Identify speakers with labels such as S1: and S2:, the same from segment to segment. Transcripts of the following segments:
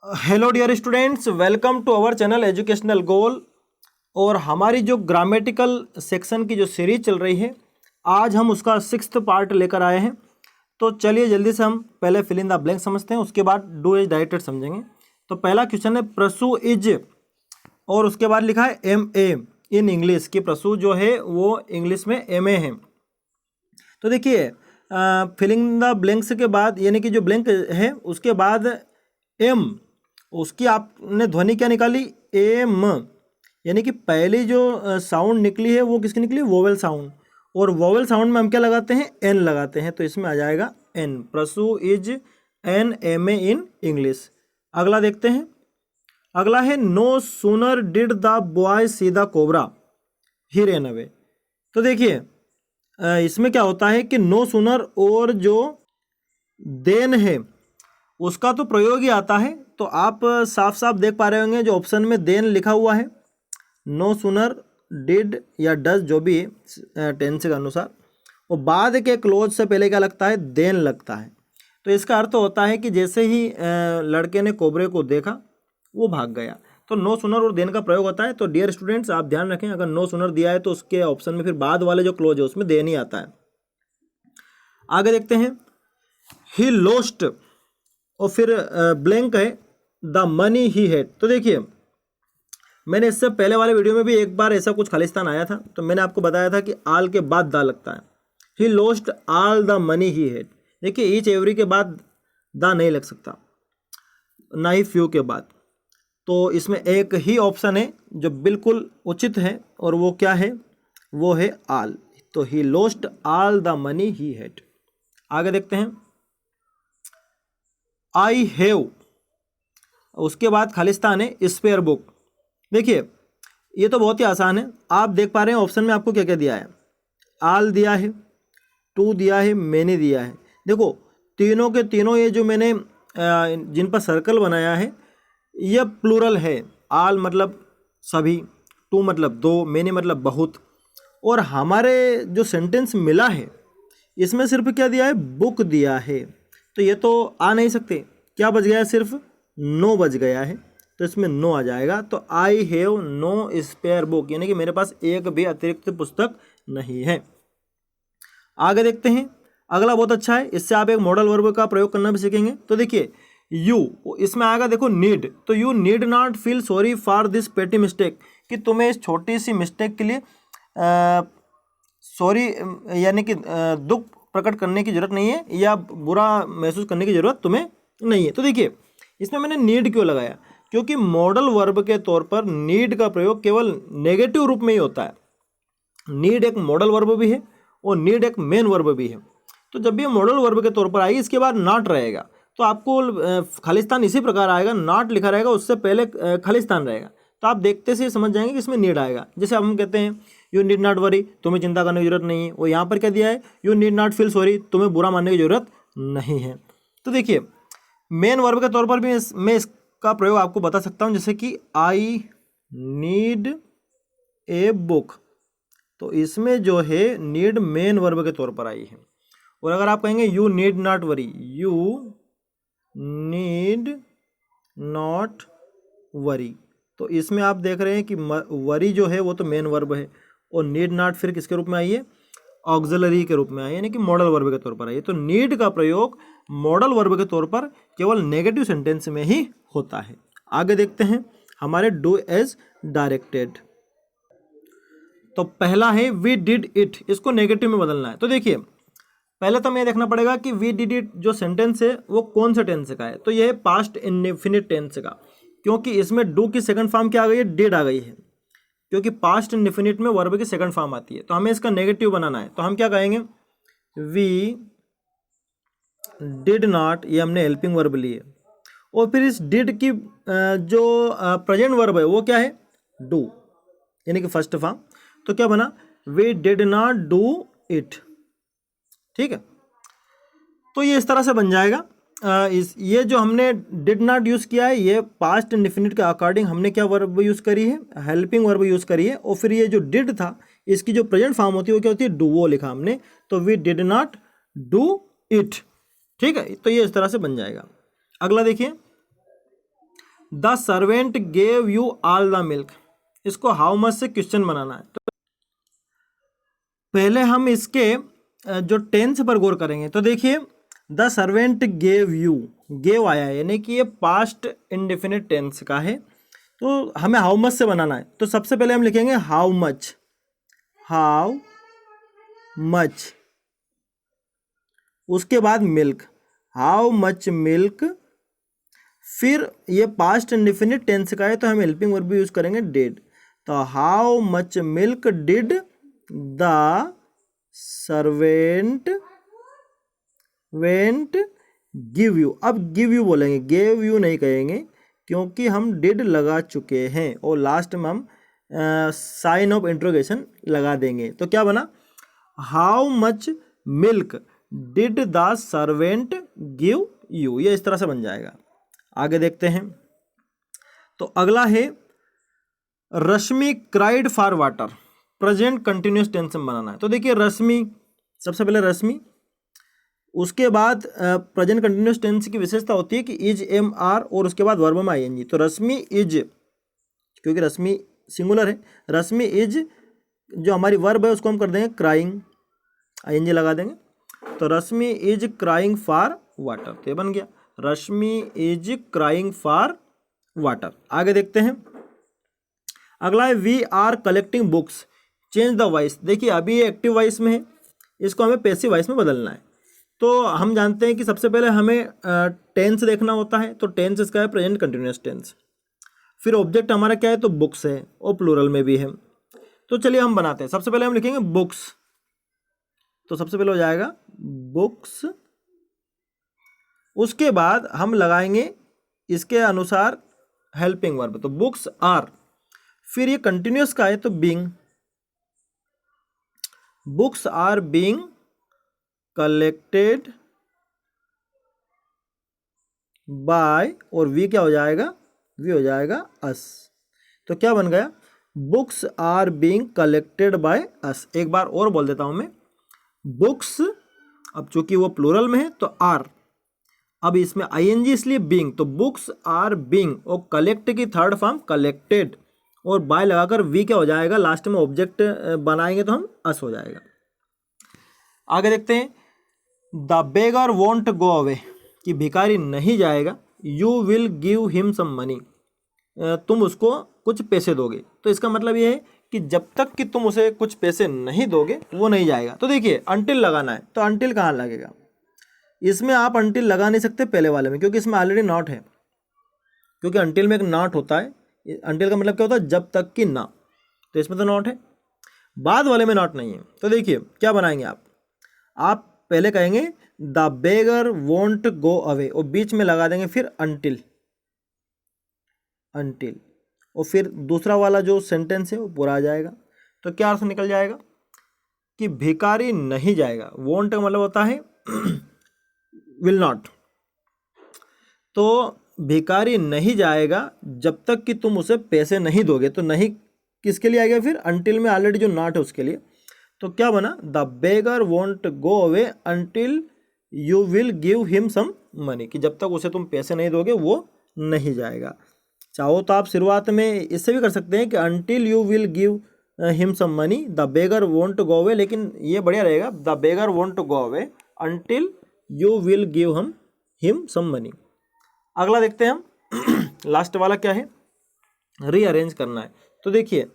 S1: Hello dear students, welcome to our channel educational goal. और हमारी जो ग्रामेटिकल सेक्शन की जो सीरीज चल रही है, आज हम उसका 6th पार्ट लेकर आए हैं। तो चलिए जल्दी से हम पहले फिल इन द ब्लैंक समझते हैं, उसके बाद डू एज डायरेक्टेड समझेंगे। तो पहला क्वेश्चन है प्रसू इज, और उसके बाद लिखा है एम ए इन इंग्लिश, कि प्रसू जो है वो इंग्लिश में एम ए है। तो देखिए फिलिंग द ब्लैंक्स के बाद, यानी कि जो ब्लैंक है उसके बाद एम, उसकी आपने ध्वनि क्या निकाली, एम, यानी कि पहली जो साउंड निकली है वो किसकी निकली, वोवेल साउंड। और वोवेल साउंड में हम क्या लगाते हैं, एन लगाते हैं, तो इसमें आ जाएगा एन। प्रसू is N M A in English. अगला देखते हैं, अगला है no sooner did the boy see the cobra he ran away. तो देखिए इसमें क्या होता है कि नो सूनर और जो देन है उसका तो प्रयोग ही आता है। तो आप साफ साफ देख पा रहे होंगे जो ऑप्शन में देन लिखा हुआ है, नो सूनर डिड या डज जो भी टेंस के अनुसार, और बाद के क्लोज से पहले क्या लगता है, देन लगता है। तो इसका अर्थ होता है कि जैसे ही लड़के ने कोबरे को देखा वो भाग गया। तो नो सूनर और देन का प्रयोग होता है। तो डियर स्टूडेंट्स आप ध्यान रखें, अगर नो सूनर दिया है तो उसके ऑप्शन में फिर बाद वाले जो क्लोज है उसमें देन ही आता है। आगे देखते हैं, ही लोस्ट, और फिर ब्लैंक है द मनी ही हैड। तो देखिए मैंने इससे पहले वाले वीडियो में भी एक बार ऐसा कुछ खालिस्तान आया था, तो मैंने आपको बताया था कि आल के बाद दा लगता है। He lost all the money he had. देखिए ईच एवरी के बाद दा नहीं लग सकता, ना ही फ्यू के बाद। तो इसमें एक ही ऑप्शन है जो बिल्कुल उचित है, और वो क्या है, वो है आल। तो he lost all the money he had. आगे देखते हैं, आई हैव, उसके बाद खालिस्तान है स्पेयर बुक। देखिए ये तो बहुत ही आसान है, आप देख पा रहे हैं ऑप्शन में आपको क्या क्या दिया है, आल दिया है, टू दिया है, मैनी दिया है। देखो तीनों के तीनों ये जो मैंने जिन पर सर्कल बनाया है ये प्लूरल है। आल मतलब सभी, टू मतलब दो, मैनी मतलब बहुत। और हमारे जो सेंटेंस मिला है इसमें सिर्फ क्या दिया है, बुक दिया है। तो ये तो आ नहीं सकते, क्या बच गया है, सिर्फ नो बच गया है, तो इसमें नो आ जाएगा। तो I have no spare book, यानी कि मेरे पास एक भी अतिरिक्त पुस्तक नहीं है। आगे देखते हैं, अगला बहुत अच्छा है, इससे आप एक मॉडल वर्ब का प्रयोग करना भी सीखेंगे। तो देखिए यू, इसमें आएगा देखो नीड। तो you need not feel sorry for this पेटी मिस्टेक, कि तुम्हें इस छोटी सी मिस्टेक के लिए सॉरी यानी कि दुख प्रकट करने की जरूरत नहीं है, या बुरा महसूस करने की जरूरत तुम्हें नहीं है। तो देखिए इसमें मैंने नीड क्यों लगाया, क्योंकि मॉडल वर्ब के तौर पर नीड का प्रयोग केवल नेगेटिव रूप में ही होता है। नीड एक मॉडल वर्ब भी है और नीड एक मेन वर्ब भी है। तो जब भी मॉडल वर्ब के तौर पर आई, इसके बाद नॉट रहेगा, तो आपको खालिस्तान इसी प्रकार आएगा, नॉट लिखा रहेगा, उससे पहले खालिस्तान रहेगा। तो आप देखते से समझ जाएंगे कि इसमें नीड आएगा। जैसे हम कहते हैं यू नीड नॉट वरी, तुम्हें चिंता करने की जरूरत नहीं है, और यहाँ पर क्या दिया है, you need not feel sorry, तुम्हें बुरा मानने की जरूरत नहीं है। तो देखिए मेन वर्ब के तौर पर भी मैं इसका प्रयोग आपको बता सकता हूँ, जैसे कि आई नीड ए बुक। तो इसमें जो है नीड मेन वर्ब के तौर पर आई है। और अगर आप कहेंगे you need not worry, you need not worry, तो इसमें आप देख रहे हैं कि वरी जो है वो तो मेन वर्ब है, और नीड नॉट फिर किसके रूप में आई है, ऑक्सिलरी के रूप में आई है, यानी कि मॉडल वर्ब के तौर पर आई है। तो नीड का प्रयोग मॉडल वर्ब के तौर पर केवल नेगेटिव सेंटेंस में ही होता है। आगे देखते हैं हमारे डू एज डायरेक्टेड। तो पहला है वी डिड इट, इसको नेगेटिव में बदलना है। तो देखिए पहले तो हमें देखना पड़ेगा कि वी डिड इट जो सेंटेंस है वो कौन से टेंस का है। तो ये है पास्ट इंडेफिनिट टेंस का, क्योंकि इसमें डू की सेकंड फॉर्म क्या आ गई है, डिड आ गई है, क्योंकि पास्ट इंडेफिनिट में वर्ब की सेकंड फॉर्म आती है। तो हमें इसका नेगेटिव बनाना है, तो हम क्या कहेंगे, वी डिड नॉट, ये हमने हेल्पिंग वर्ब ली है, और फिर इस डिड की जो प्रेजेंट वर्ब है वो क्या है, डू, यानी कि फर्स्ट फॉर्म। तो क्या बना, we did not do it. ठीक है, तो ये इस तरह से बन जाएगा। ये जो हमने डिड नॉट यूज़ किया है, ये पास्ट इंडेफिनिट के अकॉर्डिंग हमने क्या वर्ब यूज़ करी है, हेल्पिंग वर्ब यूज़ करी है। और फिर ये जो डिड था इसकी जो प्रेजेंट फॉर्म होती है वो क्या होती है, डू, वो लिखा हमने। तो we did not do it. ठीक है, तो ये इस तरह से बन जाएगा। अगला देखिए, the servant gave you all the milk, इसको हाउ मच से क्वेश्चन बनाना है। तो पहले हम इसके जो टेंस पर गौर करेंगे। तो देखिए the servant gave you, gave आया है यानी कि ये पास्ट इंडेफिनिट टेंस का है। तो हमें हाउ मच से बनाना है। तो सबसे पहले हम लिखेंगे हाउ मच, हाउ मच, उसके बाद मिल्क, हाउ मच मिल्क, फिर ये पास्ट इंडेफिनिट टेंस का है तो हम हेल्पिंग वर्ब भी यूज करेंगे डिड। तो how much milk did the servant went give you. अब गिव यू बोलेंगे, गेव यू नहीं कहेंगे क्योंकि हम डिड लगा चुके हैं और लास्ट में हम साइन ऑफ इंट्रोगेशन लगा देंगे। तो क्या बना, how much milk did the servant give you, ये इस तरह से बन जाएगा। आगे देखते हैं। तो अगला है Rashmi cried for water, present continuous tense में बनाना है। तो देखिए रश्मि, सबसे पहले रश्मि, उसके बाद प्रेजेंट कंटिन्यूस टेंस की विशेषता होती है कि इज एम आर और उसके बाद वर्ब में आईएनजी। तो रश्मि इज, क्योंकि रश्मि सिंगुलर है, रश्मि इज जो हमारी वर्ब है उसको हम कर देंगे क्राइंग, आईएनजी लगा देंगे। तो Rashmi is crying for water, तो ये बन गया Rashmi is crying for water. आगे देखते हैं। अगला है we are collecting books, change the voice. देखिए अभी ये एक्टिव वॉइस में है, इसको हमें पैसिव वॉइस में बदलना है। तो हम जानते हैं कि सबसे पहले हमें टेंस देखना होता है। तो टेंस इसका है प्रेजेंट कंटिन्यूअस टेंस। फिर ऑब्जेक्ट हमारा क्या है, तो बुक्स है और प्लूरल में भी है। तो चलिए हम बनाते हैं। सबसे पहले हम लिखेंगे बुक्स, तो सबसे पहले हो जाएगा बुक्स, उसके बाद हम लगाएंगे इसके अनुसार हेल्पिंग वर्ब। तो बुक्स आर, फिर ये कंटिन्यूअस का है तो being, books are being collected by, और वी क्या हो जाएगा, वी हो जाएगा अस। तो क्या बन गया, books are being collected by us. एक बार और बोल देता हूं मैं, बुक्स, अब चूंकि वो प्लूरल में है तो आर, अब इसमें आईएनजी इसलिए बीइंग, तो बुक्स आर बीइंग, और कलेक्ट की थर्ड फॉर्म कलेक्टेड, और बाय लगाकर वी क्या हो जाएगा, लास्ट में ऑब्जेक्ट बनाएंगे तो हम अस हो जाएगा। आगे देखते हैं। The beggar won't go away, कि भिखारी नहीं जाएगा। You will give him some money, तुम उसको कुछ पैसे दोगे। तो इसका मतलब ये है कि जब तक कि तुम उसे कुछ पैसे नहीं दोगे वो नहीं जाएगा। तो देखिए अंटिल लगाना है, तो अंटिल कहाँ लगेगा, इसमें आप अंटिल लगा नहीं सकते पहले वाले में, क्योंकि इसमें ऑलरेडी नॉट है, क्योंकि अंटिल में एक नॉट होता है। अंटिल का मतलब क्या होता है, जब तक कि ना, तो इसमें तो नॉट है, बाद वाले में नॉट नहीं है। तो देखिए क्या बनाएंगे आप पहले कहेंगे the beggar won't go away, और बीच में लगा देंगे फिर अंटिल, अंटिल, और फिर दूसरा वाला जो सेंटेंस है वो पूरा आ जाएगा। तो क्या अर्थ निकल जाएगा कि भिखारी नहीं जाएगा। वॉन्ट का मतलब होता है विल नॉट, तो भिखारी नहीं जाएगा जब तक कि तुम उसे पैसे नहीं दोगे। तो नहीं किसके लिए आ गया फिर, अंटिल में ऑलरेडी जो नॉट है उसके लिए। तो क्या बना, the beggar won't go away until you will give him some money, कि जब तक उसे तुम पैसे नहीं दोगे वो नहीं जाएगा। चाहो तो आप शुरुआत में इससे भी कर सकते हैं कि until you will give him some money the beggar won't go away, लेकिन ये बढ़िया रहेगा, the beggar won't go away until you will give him some money. अगला देखते हैं हम। लास्ट वाला क्या है, रीअरेंज करना है। तो देखिए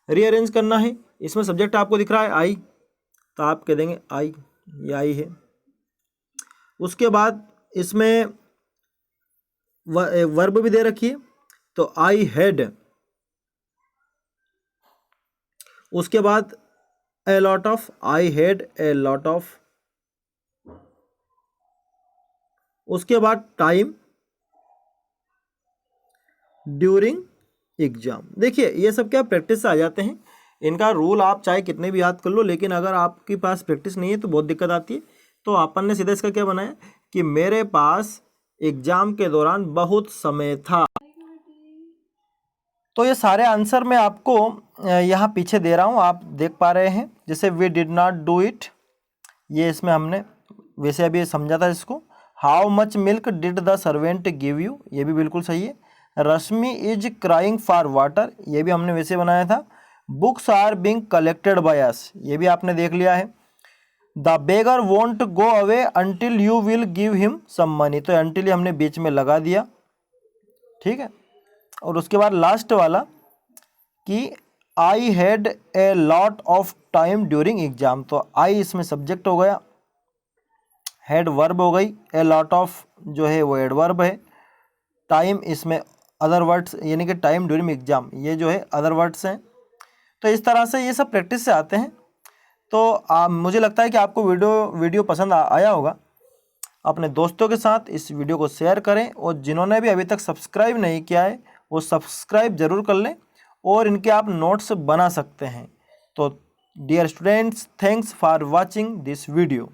S1: रीअरेंज करना है, इसमें सब्जेक्ट आपको दिख रहा है आई, तो आप कह देंगे आई, ये आई है। उसके बाद इसमें वर्ब भी दे रखी है, तो आई हैड। उसके बाद a lot of, I had a lot of. उसके बाद टाइम ड्यूरिंग एग्जाम। देखिए ये सब क्या प्रैक्टिस से आ जाते हैं, इनका रूल आप चाहे कितने भी याद कर लो, लेकिन अगर आपके पास प्रैक्टिस नहीं है तो बहुत दिक्कत आती है। तो अपन ने सीधा इसका क्या बनाया कि मेरे पास एग्जाम के दौरान बहुत समय था। तो ये सारे आंसर मैं आपको यहाँ पीछे दे रहा हूँ, आप देख पा रहे हैं। जैसे we did not do it, ये इसमें हमने वैसे अभी समझा था इसको। How much milk did the servant give you, ये भी बिल्कुल सही है। Rashmi is crying for water, ये भी हमने वैसे बनाया था। Books are being collected by us, ये भी आपने देख लिया है। The beggar won't go away until you will give him some money, तो अंटिल हमने बीच में लगा दिया, ठीक है। और उसके बाद लास्ट वाला कि I had a lot of time during exam, तो आई इसमें सब्जेक्ट हो गया, हैड वर्ब हो गई, ए लॉट ऑफ जो है वो एडवर्ब है, टाइम इसमें अदर वर्ड्स यानी कि टाइम ड्यूरिंग एग्जाम ये जो है अदर वर्ड्स हैं। तो इस तरह से ये सब प्रैक्टिस से आते हैं। तो मुझे लगता है कि आपको वीडियो पसंद आया होगा। अपने दोस्तों के साथ इस वीडियो को शेयर करें, और जिन्होंने भी अभी तक सब्सक्राइब नहीं किया है वो सब्सक्राइब जरूर कर लें, और इनके आप नोट्स बना सकते हैं। तो dear students, thanks for watching this video.